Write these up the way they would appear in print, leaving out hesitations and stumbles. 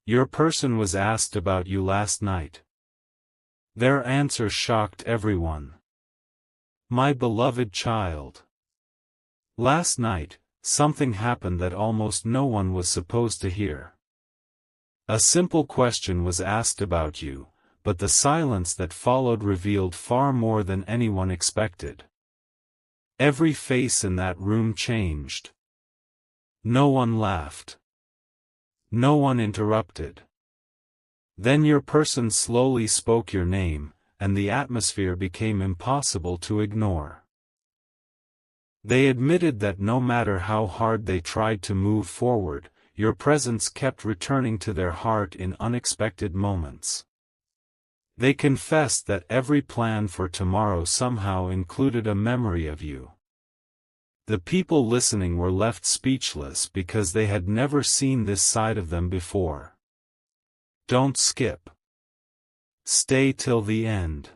Your person was asked about you last night. Their answer shocked everyone. My beloved child. Last night, something happened that almost no one was supposed to hear. A simple question was asked about you, but the silence that followed revealed far more than anyone expected. Every face in that room changed. No one laughed. No one interrupted. Then your person slowly spoke your name, and the atmosphere became impossible to ignore. They admitted that no matter how hard they tried to move forward, your presence kept returning to their heart in unexpected moments. They confessed that every plan for tomorrow somehow included a memory of you. The people listening were left speechless because they had never seen this side of them before. Don't skip. Stay till the end.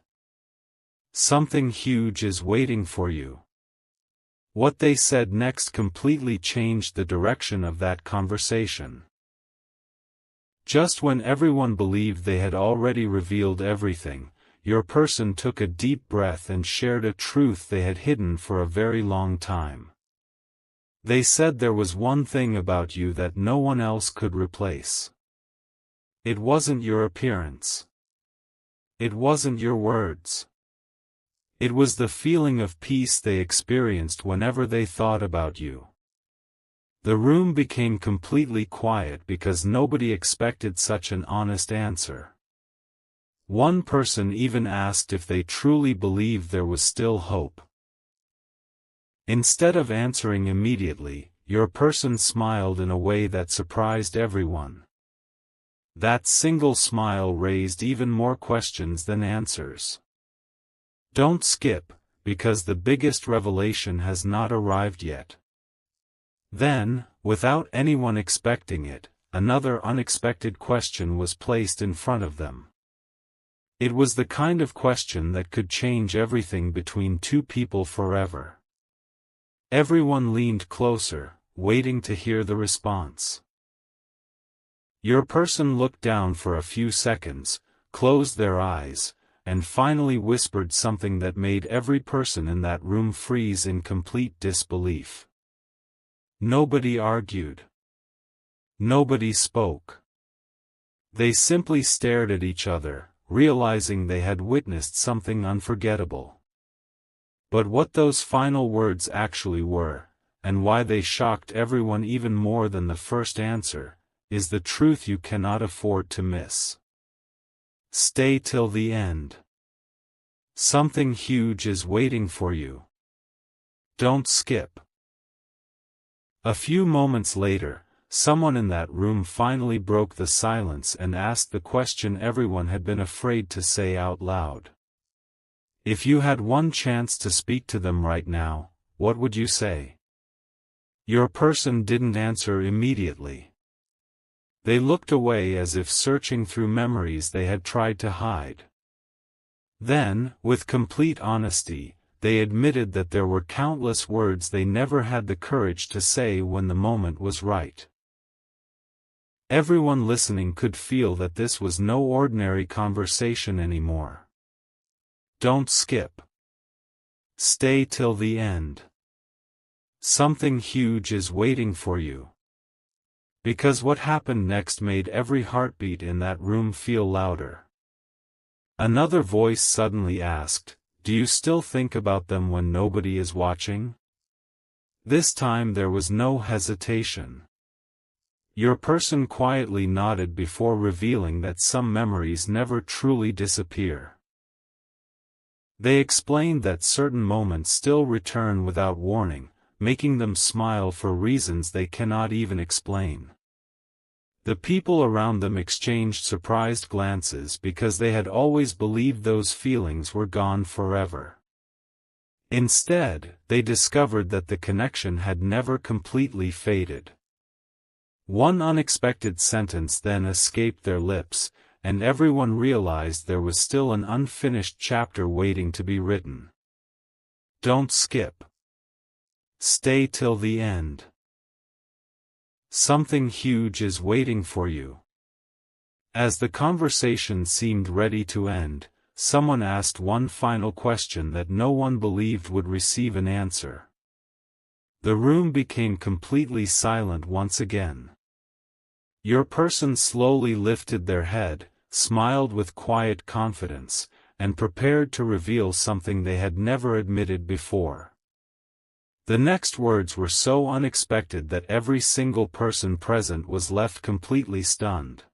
Something huge is waiting for you. What they said next completely changed the direction of that conversation. Just when everyone believed they had already revealed everything, your person took a deep breath and shared a truth they had hidden for a very long time. They said there was one thing about you that no one else could replace. It wasn't your appearance. It wasn't your words. It was the feeling of peace they experienced whenever they thought about you. The room became completely quiet because nobody expected such an honest answer. One person even asked if they truly believed there was still hope. Instead of answering immediately, your person smiled in a way that surprised everyone. That single smile raised even more questions than answers. Don't skip, because the biggest revelation has not arrived yet. Then, without anyone expecting it, another unexpected question was placed in front of them. It was the kind of question that could change everything between two people forever. Everyone leaned closer, waiting to hear the response. Your person looked down for a few seconds, closed their eyes, and finally whispered something that made every person in that room freeze in complete disbelief. Nobody argued. Nobody spoke. They simply stared at each other, realizing they had witnessed something unforgettable. But what those final words actually were, and why they shocked everyone even more than the first answer, is the truth you cannot afford to miss. Stay till the end. Something huge is waiting for you. Don't skip. A few moments later, someone in that room finally broke the silence and asked the question everyone had been afraid to say out loud. If you had one chance to speak to them right now, what would you say? Your person didn't answer immediately. They looked away as if searching through memories they had tried to hide. Then, with complete honesty, they admitted that there were countless words they never had the courage to say when the moment was right. Everyone listening could feel that this was no ordinary conversation anymore. Don't skip. Stay till the end. Something huge is waiting for you. Because what happened next made every heartbeat in that room feel louder. Another voice suddenly asked, "Do you still think about them when nobody is watching?" This time there was no hesitation. Your person quietly nodded before revealing that some memories never truly disappear. They explained that certain moments still return without warning, making them smile for reasons they cannot even explain. The people around them exchanged surprised glances because they had always believed those feelings were gone forever. Instead, they discovered that the connection had never completely faded. One unexpected sentence then escaped their lips, and everyone realized there was still an unfinished chapter waiting to be written. Don't skip. Stay till the end. Something huge is waiting for you. As the conversation seemed ready to end, someone asked one final question that no one believed would receive an answer. The room became completely silent once again. Your person slowly lifted their head, smiled with quiet confidence, and prepared to reveal something they had never admitted before. The next words were so unexpected that every single person present was left completely stunned.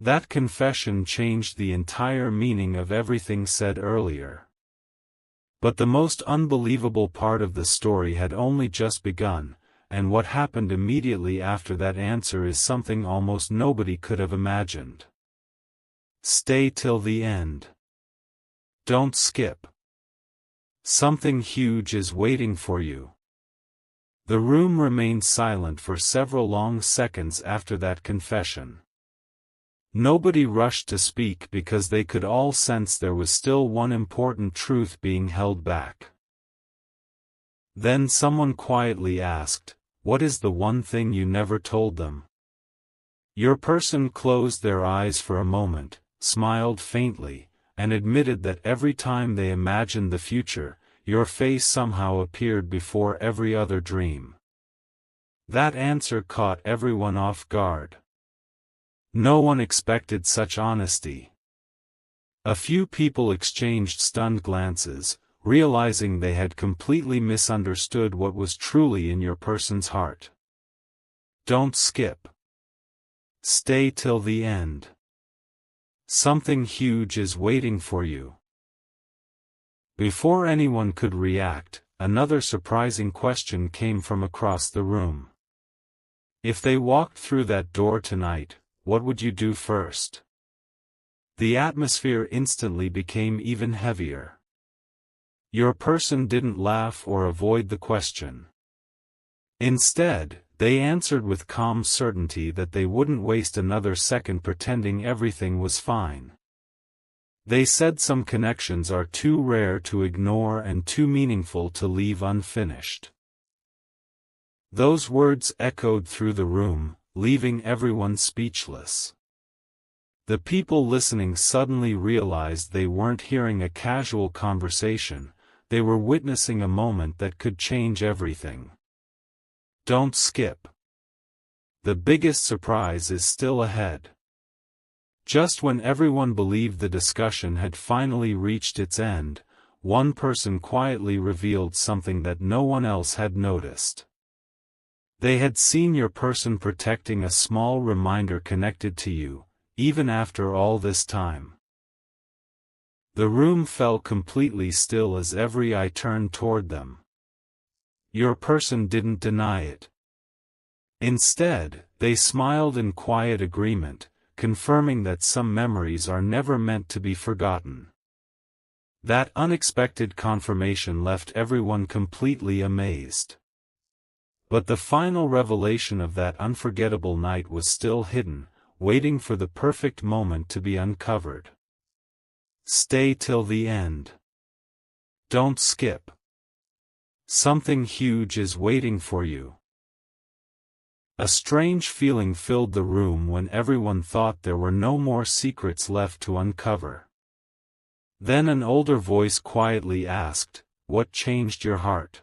That confession changed the entire meaning of everything said earlier. But the most unbelievable part of the story had only just begun, and what happened immediately after that answer is something almost nobody could have imagined. Stay till the end. Don't skip. Something huge is waiting for you. The room remained silent for several long seconds after that confession. Nobody rushed to speak because they could all sense there was still one important truth being held back. Then someone quietly asked, "What is the one thing you never told them?" Your person closed their eyes for a moment, smiled faintly, and admitted that every time they imagined the future, your face somehow appeared before every other dream. That answer caught everyone off guard. No one expected such honesty. A few people exchanged stunned glances, realizing they had completely misunderstood what was truly in your person's heart. Don't skip. Stay till the end. Something huge is waiting for you. Before anyone could react, another surprising question came from across the room. If they walked through that door tonight, what would you do first? The atmosphere instantly became even heavier. Your person didn't laugh or avoid the question. Instead, they answered with calm certainty that they wouldn't waste another second pretending everything was fine. They said some connections are too rare to ignore and too meaningful to leave unfinished. Those words echoed through the room, leaving everyone speechless. The people listening suddenly realized they weren't hearing a casual conversation, they were witnessing a moment that could change everything. Don't skip. The biggest surprise is still ahead. Just when everyone believed the discussion had finally reached its end, one person quietly revealed something that no one else had noticed. They had seen your person protecting a small reminder connected to you, even after all this time. The room fell completely still as every eye turned toward them. Your person didn't deny it. Instead, they smiled in quiet agreement, confirming that some memories are never meant to be forgotten. That unexpected confirmation left everyone completely amazed. But the final revelation of that unforgettable night was still hidden, waiting for the perfect moment to be uncovered. Stay till the end. Don't skip. Something huge is waiting for you. A strange feeling filled the room when everyone thought there were no more secrets left to uncover. Then an older voice quietly asked, "What changed your heart?"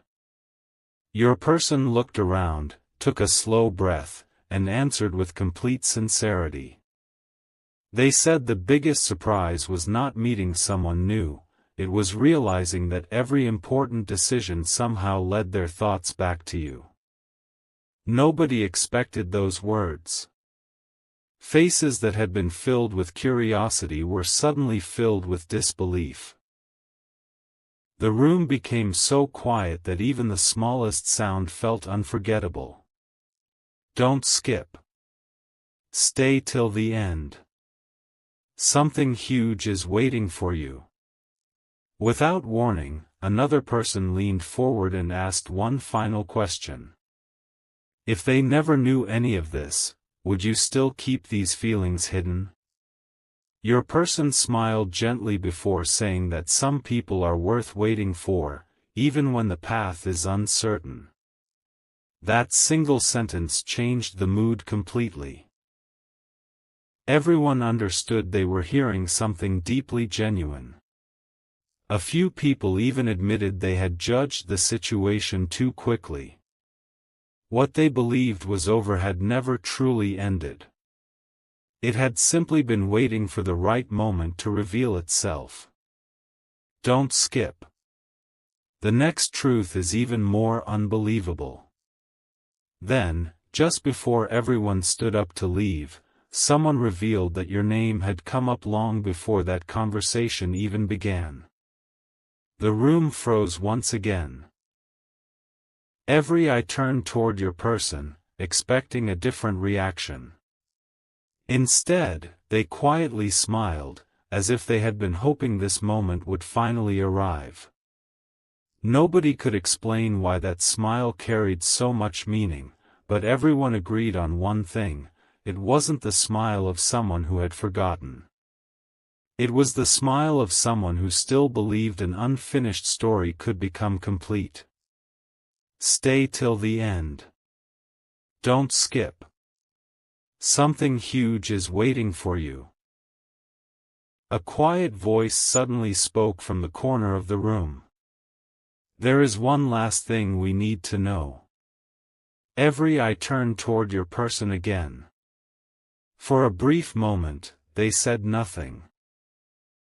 Your person looked around, took a slow breath, and answered with complete sincerity. They said the biggest surprise was not meeting someone new, it was realizing that every important decision somehow led their thoughts back to you. Nobody expected those words. Faces that had been filled with curiosity were suddenly filled with disbelief. The room became so quiet that even the smallest sound felt unforgettable. Don't skip. Stay till the end. Something huge is waiting for you. Without warning, another person leaned forward and asked one final question. If they never knew any of this, would you still keep these feelings hidden? Your person smiled gently before saying that some people are worth waiting for, even when the path is uncertain. That single sentence changed the mood completely. Everyone understood they were hearing something deeply genuine. A few people even admitted they had judged the situation too quickly. What they believed was over had never truly ended. It had simply been waiting for the right moment to reveal itself. Don't skip. The next truth is even more unbelievable. Then, just before everyone stood up to leave, someone revealed that your name had come up long before that conversation even began. The room froze once again. Every eye turned toward your person, expecting a different reaction. Instead, they quietly smiled, as if they had been hoping this moment would finally arrive. Nobody could explain why that smile carried so much meaning, but everyone agreed on one thing: it wasn't the smile of someone who had forgotten. It was the smile of someone who still believed an unfinished story could become complete. Stay till the end. Don't skip. Something huge is waiting for you. A quiet voice suddenly spoke from the corner of the room. There is one last thing we need to know. Every eye turned toward your person again. For a brief moment, they said nothing.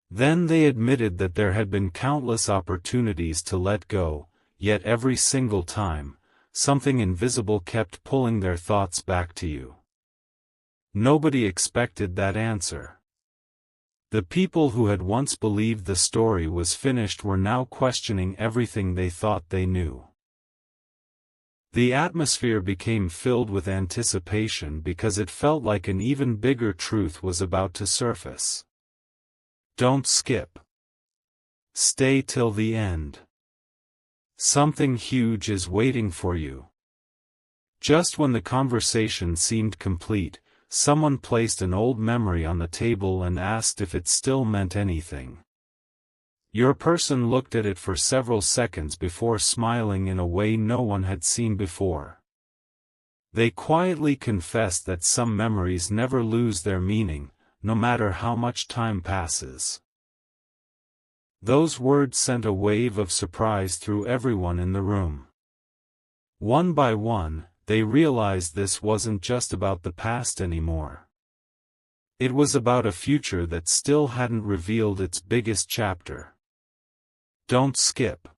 Then they admitted that there had been countless opportunities to let go, yet every single time, something invisible kept pulling their thoughts back to you. Nobody expected that answer. The people who had once believed the story was finished were now questioning everything they thought they knew. The atmosphere became filled with anticipation because it felt like an even bigger truth was about to surface. Don't skip. Stay till the end. Something huge is waiting for you. Just when the conversation seemed complete, someone placed an old memory on the table and asked if it still meant anything. Your person looked at it for several seconds before smiling in a way no one had seen before. They quietly confessed that some memories never lose their meaning, no matter how much time passes. Those words sent a wave of surprise through everyone in the room. One by one, they realized this wasn't just about the past anymore. It was about a future that still hadn't revealed its biggest chapter. Don't skip.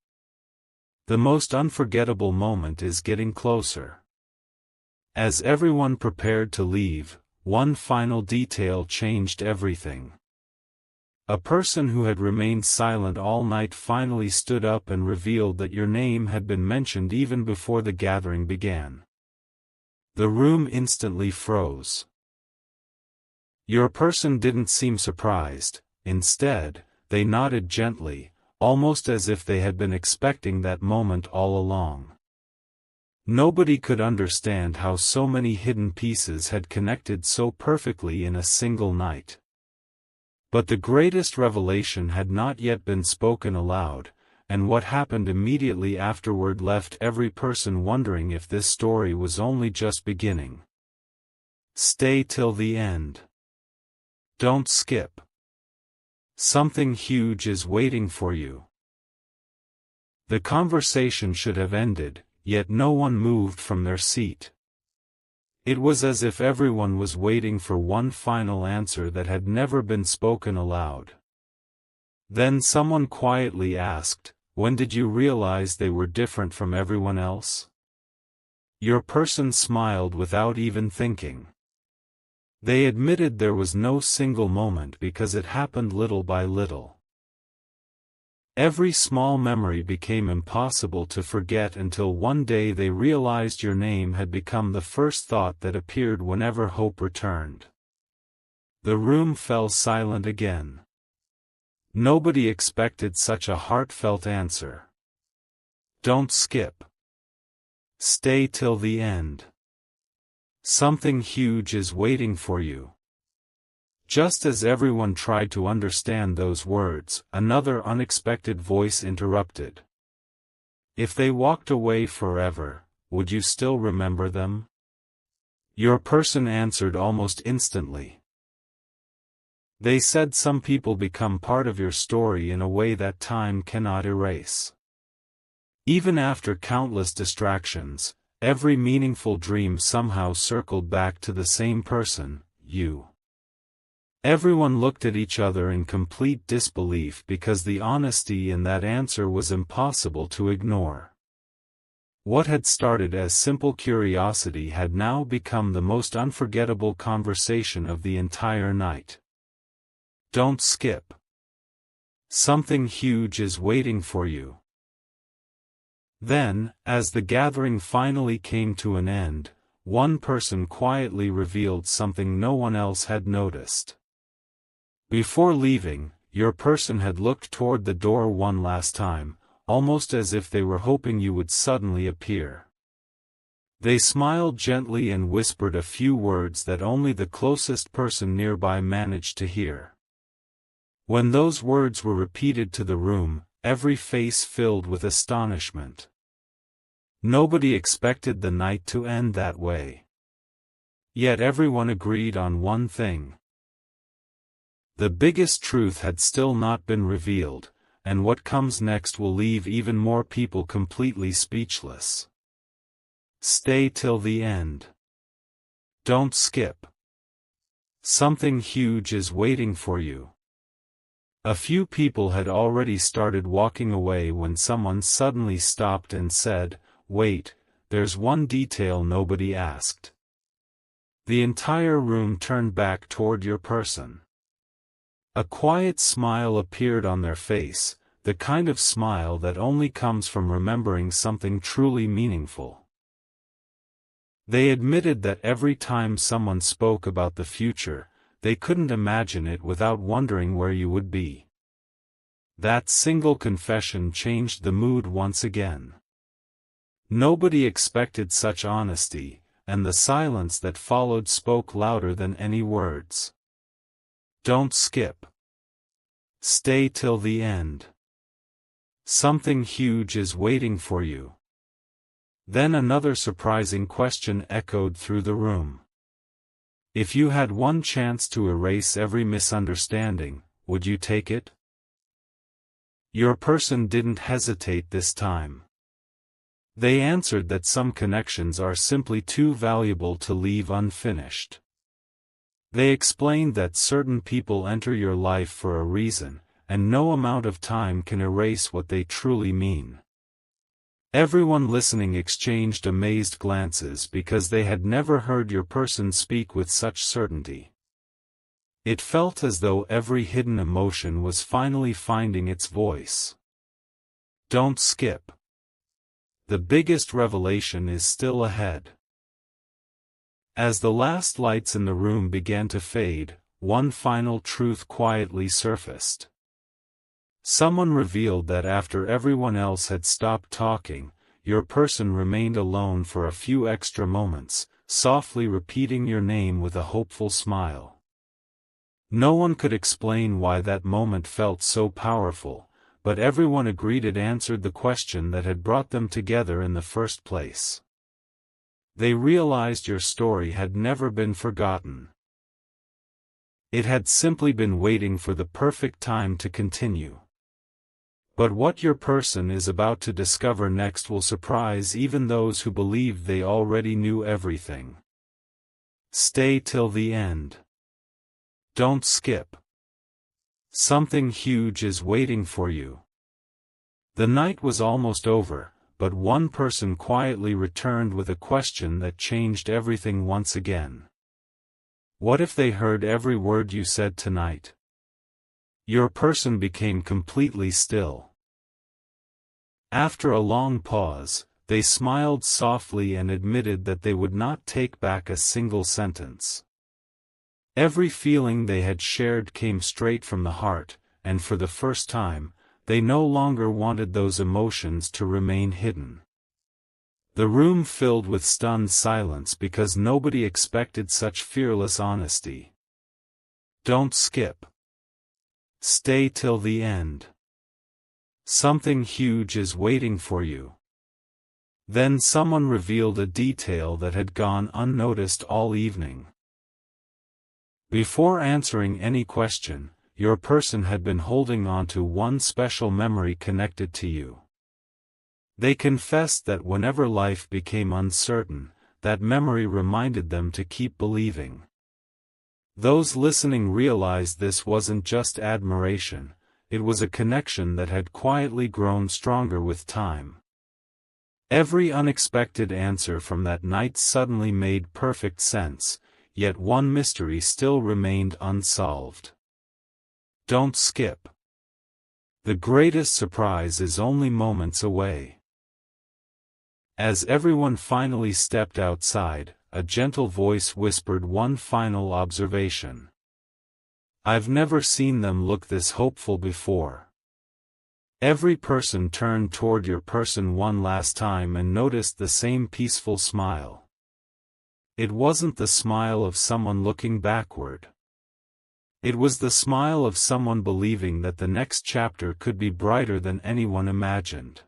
The most unforgettable moment is getting closer. As everyone prepared to leave, one final detail changed everything. A person who had remained silent all night finally stood up and revealed that your name had been mentioned even before the gathering began. The room instantly froze. Your person didn't seem surprised. Instead, they nodded gently, almost as if they had been expecting that moment all along. Nobody could understand how so many hidden pieces had connected so perfectly in a single night. But the greatest revelation had not yet been spoken aloud, and what happened immediately afterward left every person wondering if this story was only just beginning. Stay till the end. Don't skip. Something huge is waiting for you. The conversation should have ended, yet no one moved from their seat. It was as if everyone was waiting for one final answer that had never been spoken aloud. Then someone quietly asked, "When did you realize they were different from everyone else?" Your person smiled without even thinking. They admitted there was no single moment because it happened little by little. Every small memory became impossible to forget until one day they realized your name had become the first thought that appeared whenever hope returned. The room fell silent again. Nobody expected such a heartfelt answer. Don't skip. Stay till the end. Something huge is waiting for you. Just as everyone tried to understand those words, another unexpected voice interrupted. If they walked away forever, would you still remember them? Your person answered almost instantly. They said some people become part of your story in a way that time cannot erase. Even after countless distractions, every meaningful dream somehow circled back to the same person, you. Everyone looked at each other in complete disbelief because the honesty in that answer was impossible to ignore. What had started as simple curiosity had now become the most unforgettable conversation of the entire night. Don't skip. Something huge is waiting for you. Then, as the gathering finally came to an end, one person quietly revealed something no one else had noticed. Before leaving, your person had looked toward the door one last time, almost as if they were hoping you would suddenly appear. They smiled gently and whispered a few words that only the closest person nearby managed to hear. When those words were repeated to the room, every face filled with astonishment. Nobody expected the night to end that way. Yet everyone agreed on one thing. The biggest truth had still not been revealed, and what comes next will leave even more people completely speechless. Stay till the end. Don't skip. Something huge is waiting for you. A few people had already started walking away when someone suddenly stopped and said, "Wait, there's one detail nobody asked." The entire room turned back toward your person. A quiet smile appeared on their face, the kind of smile that only comes from remembering something truly meaningful. They admitted that every time someone spoke about the future, they couldn't imagine it without wondering where you would be. That single confession changed the mood once again. Nobody expected such honesty, and the silence that followed spoke louder than any words. Don't skip. Stay till the end. Something huge is waiting for you. Then another surprising question echoed through the room. If you had one chance to erase every misunderstanding, would you take it? Your person didn't hesitate this time. They answered that some connections are simply too valuable to leave unfinished. They explained that certain people enter your life for a reason, and no amount of time can erase what they truly mean. Everyone listening exchanged amazed glances because they had never heard your person speak with such certainty. It felt as though every hidden emotion was finally finding its voice. Don't skip. The biggest revelation is still ahead. As the last lights in the room began to fade, one final truth quietly surfaced. Someone revealed that after everyone else had stopped talking, your person remained alone for a few extra moments, softly repeating your name with a hopeful smile. No one could explain why that moment felt so powerful, but everyone agreed it answered the question that had brought them together in the first place. They realized your story had never been forgotten. It had simply been waiting for the perfect time to continue. But what your person is about to discover next will surprise even those who believed they already knew everything. Stay till the end. Don't skip. Something huge is waiting for you. The night was almost over, but one person quietly returned with a question that changed everything once again. What if they heard every word you said tonight? Your person became completely still. After a long pause, they smiled softly and admitted that they would not take back a single sentence. Every feeling they had shared came straight from the heart, and for the first time, they no longer wanted those emotions to remain hidden. The room filled with stunned silence because nobody expected such fearless honesty. Don't skip. Stay till the end. Something huge is waiting for you. Then someone revealed a detail that had gone unnoticed all evening. Before answering any question, your person had been holding on to one special memory connected to you. They confessed that whenever life became uncertain, that memory reminded them to keep believing. Those listening realized this wasn't just admiration, it was a connection that had quietly grown stronger with time. Every unexpected answer from that night suddenly made perfect sense, yet one mystery still remained unsolved. Don't skip. The greatest surprise is only moments away. As everyone finally stepped outside, a gentle voice whispered one final observation. I've never seen them look this hopeful before. Every person turned toward your person one last time and noticed the same peaceful smile. It wasn't the smile of someone looking backward. It was the smile of someone believing that the next chapter could be brighter than anyone imagined.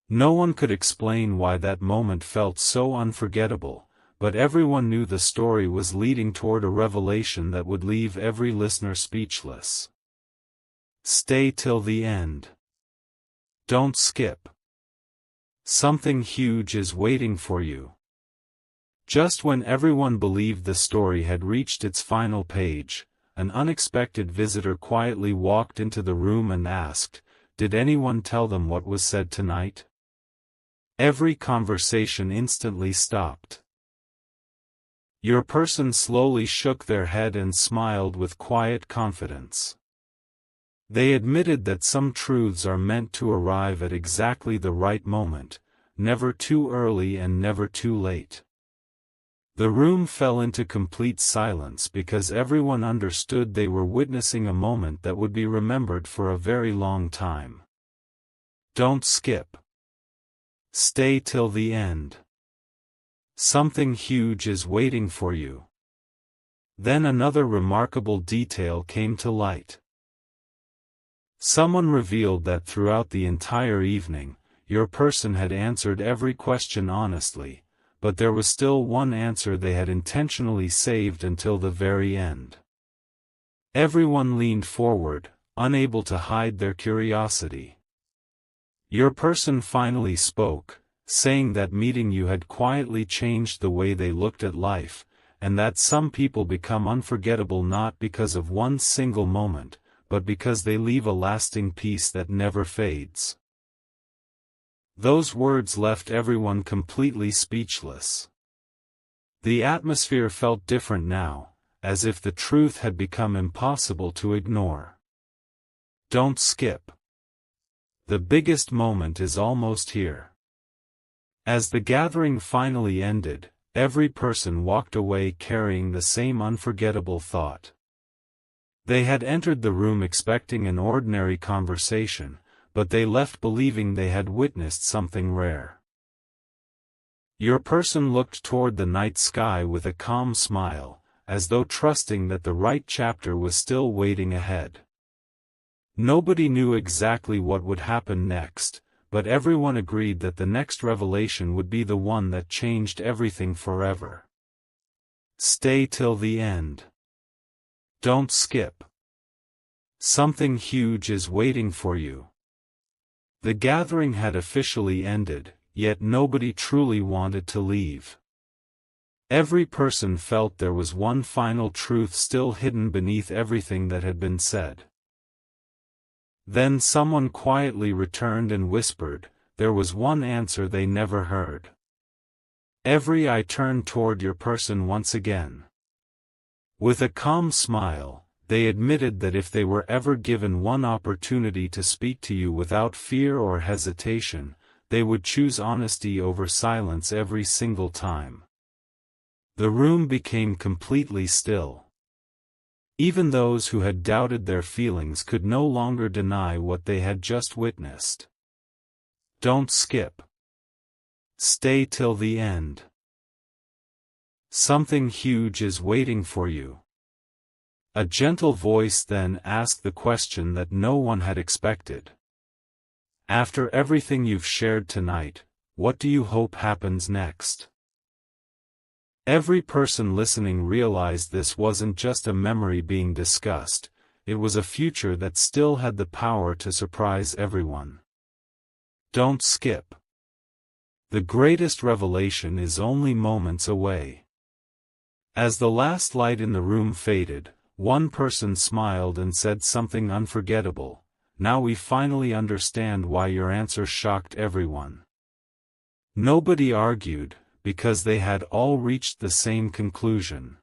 No one could explain why that moment felt so unforgettable, but everyone knew the story was leading toward a revelation that would leave every listener speechless. Stay till the end. Don't skip. Something huge is waiting for you. Just when everyone believed the story had reached its final page, an unexpected visitor quietly walked into the room and asked, "Did anyone tell them what was said tonight?" Every conversation instantly stopped. Your person slowly shook their head and smiled with quiet confidence. They admitted that some truths are meant to arrive at exactly the right moment, never too early and never too late. The room fell into complete silence because everyone understood they were witnessing a moment that would be remembered for a very long time. Don't skip. Stay till the end. Something huge is waiting for you. Then another remarkable detail came to light. Someone revealed that throughout the entire evening, your person had answered every question honestly, but there was still one answer they had intentionally saved until the very end. Everyone leaned forward, unable to hide their curiosity. Your person finally spoke, saying that meeting you had quietly changed the way they looked at life, and that some people become unforgettable not because of one single moment, but because they leave a lasting peace that never fades. Those words left everyone completely speechless. The atmosphere felt different now, as if the truth had become impossible to ignore. Don't skip. The biggest moment is almost here. As the gathering finally ended, every person walked away carrying the same unforgettable thought. They had entered the room expecting an ordinary conversation, but they left believing they had witnessed something rare. Your person looked toward the night sky with a calm smile, as though trusting that the right chapter was still waiting ahead. Nobody knew exactly what would happen next, but everyone agreed that the next revelation would be the one that changed everything forever. Stay till the end. Don't skip. Something huge is waiting for you. The gathering had officially ended, yet nobody truly wanted to leave. Every person felt there was one final truth still hidden beneath everything that had been said. Then someone quietly returned and whispered, there was one answer they never heard. Every eye turned toward your person once again. With a calm smile, they admitted that if they were ever given one opportunity to speak to you without fear or hesitation, they would choose honesty over silence every single time. The room became completely still. Even those who had doubted their feelings could no longer deny what they had just witnessed. Don't skip. Stay till the end. Something huge is waiting for you. A gentle voice then asked the question that no one had expected. After everything you've shared tonight, what do you hope happens next? Every person listening realized this wasn't just a memory being discussed, it was a future that still had the power to surprise everyone. Don't skip. The greatest revelation is only moments away. As the last light in the room faded, one person smiled and said something unforgettable. Now we finally understand why your answer shocked everyone. Nobody argued, because they had all reached the same conclusion.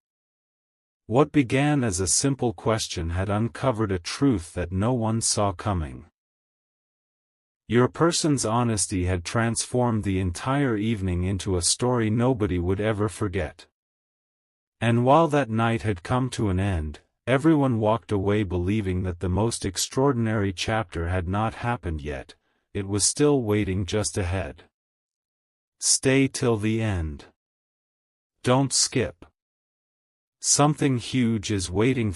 What began as a simple question had uncovered a truth that no one saw coming. Your person's honesty had transformed the entire evening into a story nobody would ever forget. And while that night had come to an end, everyone walked away believing that the most extraordinary chapter had not happened yet, it was still waiting just ahead. Stay till the end. Don't skip. Something huge is waiting